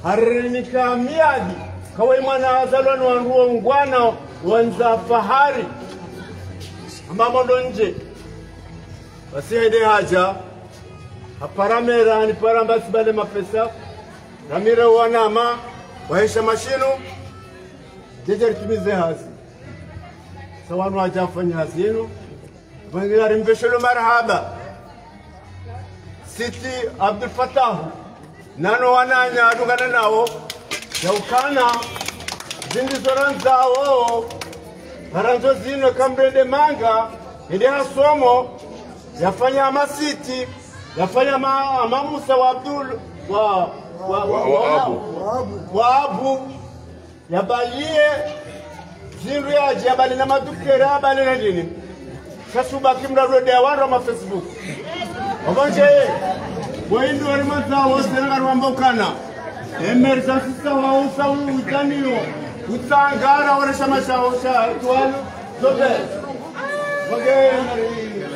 harinika miadi kawai mwana azalwa ni wanruo ngwana wanza fahari ambamo donje wasihede haja haparamera ni parambasi bale mapesa namira wanama wahisha mashinu jeje ritumize hasi sawanu hajafanya hasi yenu wengine mbeshelo marhaba Siti Abdul Fattah nano wananya adugana nao yaukana zindi zoranzao haranzo zino kambrede manga ili hasomo yafanya masiti yafanya amamusa wa Abdul wa Abu yabalie zindu ya jabali na madukera bali na nini kasuba kimrado de awaro ma Facebook obanje boindu wali mazao senga rwambokana emergency sawa utaniyo utsangara ora shama sha tualo zote wage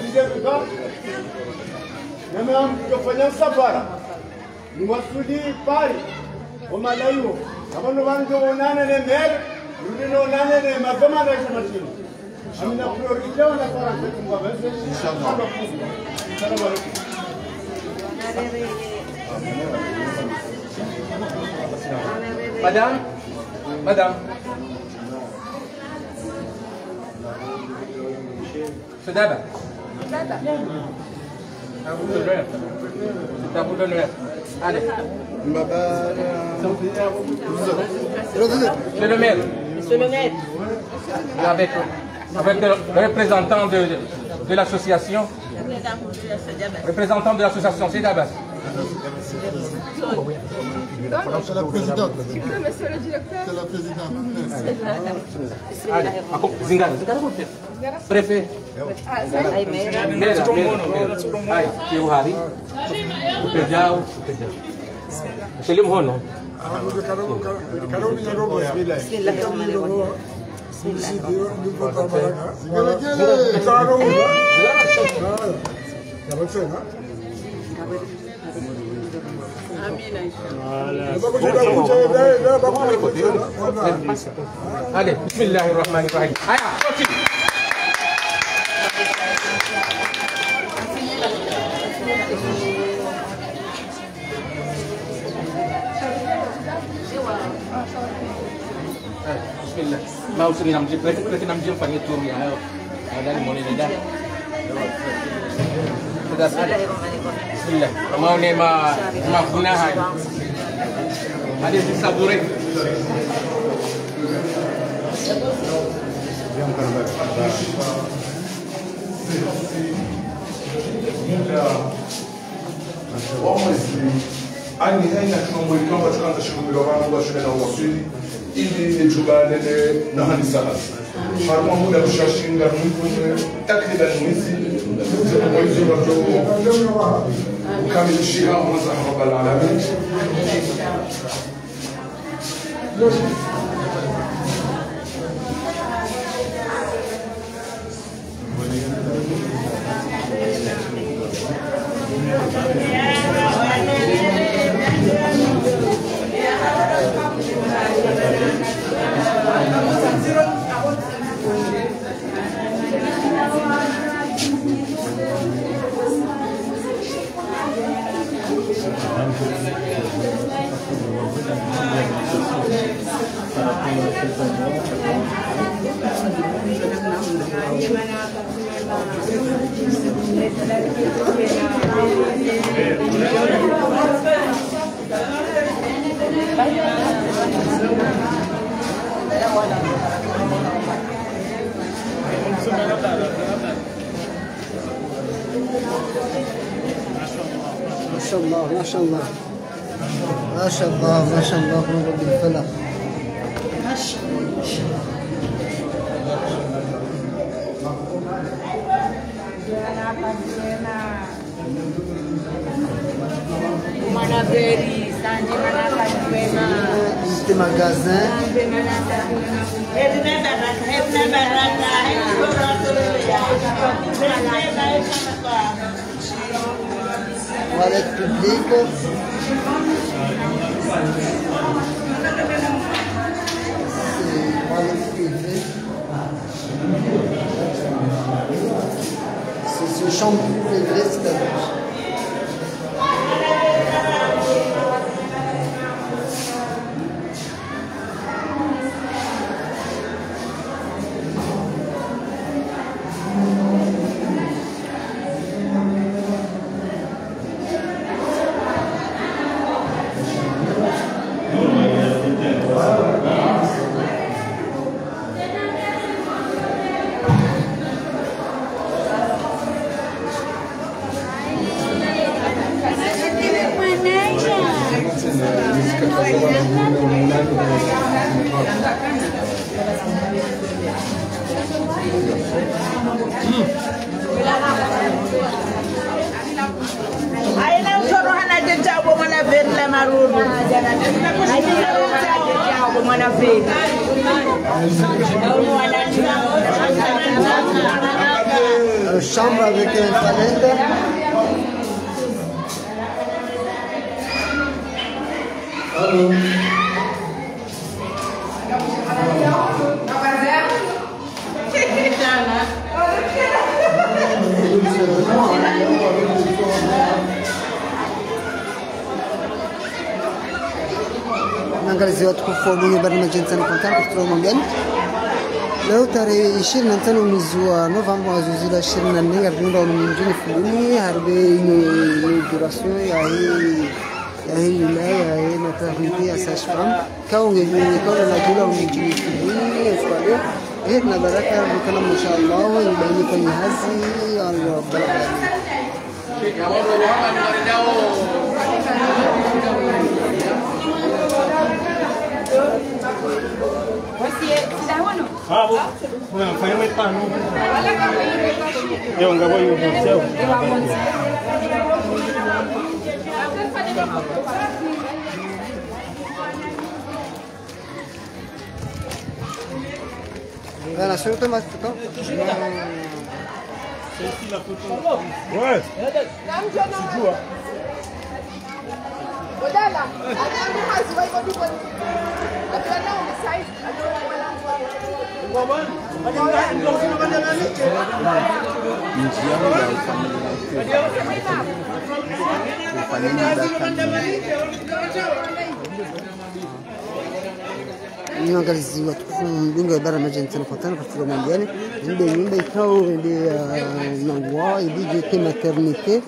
ndio Nama kufanya safara ni wasudi pari omalayo abantu bantu onana ne mer rudino onana ne mapema na mashini amina priorite wana fara kwa basi inshallah salamu alaykum Madame c'est Dada. C'est à vous d'honneur. Allez. Monsieur le maire. Monsieur le maire. Avec le représentant de l'association. Représentant de l'association, c'est Dabas. C'est la présidente. Monsieur le directeur. C'est la présidente. Allez, Zingara. Préfet. Allez, bismillahirrahmanirrahim. Bismillah. Mau sini namji, berarti namji panggil tur ya. Ada di mana dah. Bismillah. Mau ni ma gunahan. Ada di sabure. Ani haina tunamwili kwamba tunaanza shughuli za mambo shule na wasili ili nijubane na hali sasa. Harma muda kushashinga mwenye takriban mwezi wa kukamilishia mwanzo Rabbul Alamin. ما شاء الله ما شاء الله ما شاء الله رب الفلق ما شاء الله Este magasin toilette publique. C'est toilette privée. C'est une chambre privée, c'est-à-dire. Chambre avec un fenêtre. Naangalizia watu kufollow barnamij sana content kutoka Mongani. Leo tarehe 25 mwezi wa Novemba wa 2024 garunda mjini Fulani harbe inauguration ya hii wilaya ya maternité ya Sage-Femme kaunge kwa na kila mjini Fulani kwa leo na baraka kana mashallah ibaini kwenye hazi Allah baraka. Fanya metano. Eu ngabo yo céu. Gana surto mas to. Ouais. Sijua. Odala, anaenda kazi wa iko ndipo. Atana umesai, Niangaliziwa mbingo ya bara maji nchini Kotana katika Mongani ndio nyumba ikao ndio nangwa ilije kwa maternité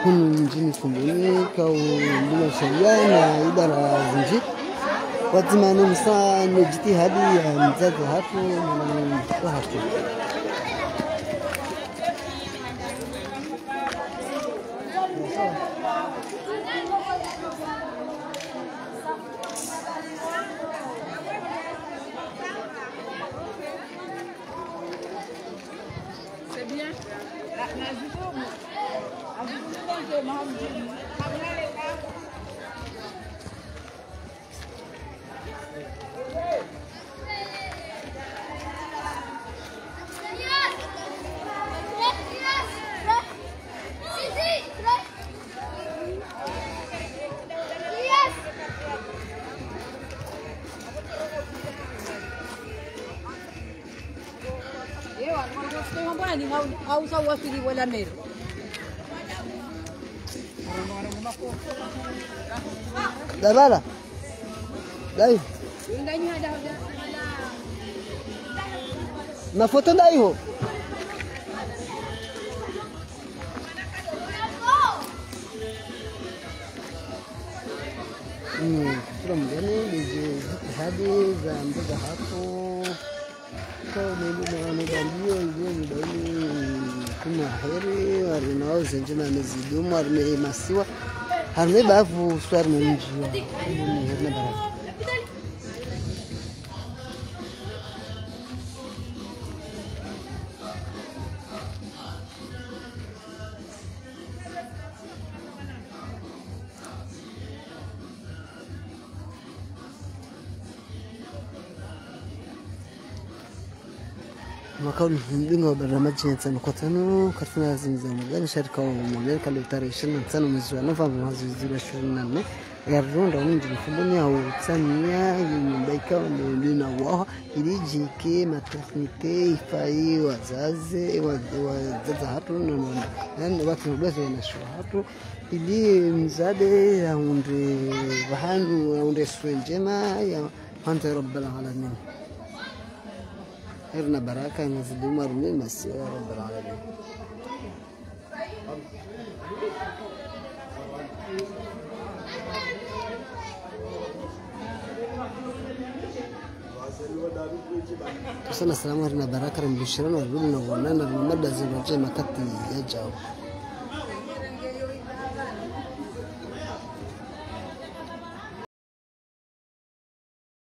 mjini Fumbuni kwa ndio sheria na idara zinji watimani msana jitihadi ya mzazi hapo na hapo. Dabala. Dai. Na foto dai ho. Mgeni hadi za mboga hapo kwa ndio kuna heri warinao zenjina mezidumu warimasiwa harne bafu swar munjio herna baraka مكون بينه برنامج إنسان قطنو كرتنا زمزم مجال شركة ومجال كله تاريخنا إنسان ومزوجنا فهم هذا شغلنا نه يرون رامين جل فلني أو ثانية يبيكا ولينا واه يجي كي ما تخنيتي فاي وزازة هاتون لأن وقت نبلغ نشوفه اللي مزاده عند بحان وعند سوينجما يا أنت رب العالمين خيرنا بركة نزيد مرمي مسيا رب العالمين. Tusana salamu na baraka na mbishirano wa rudi na wanana na mada zinazoje makati ya jao.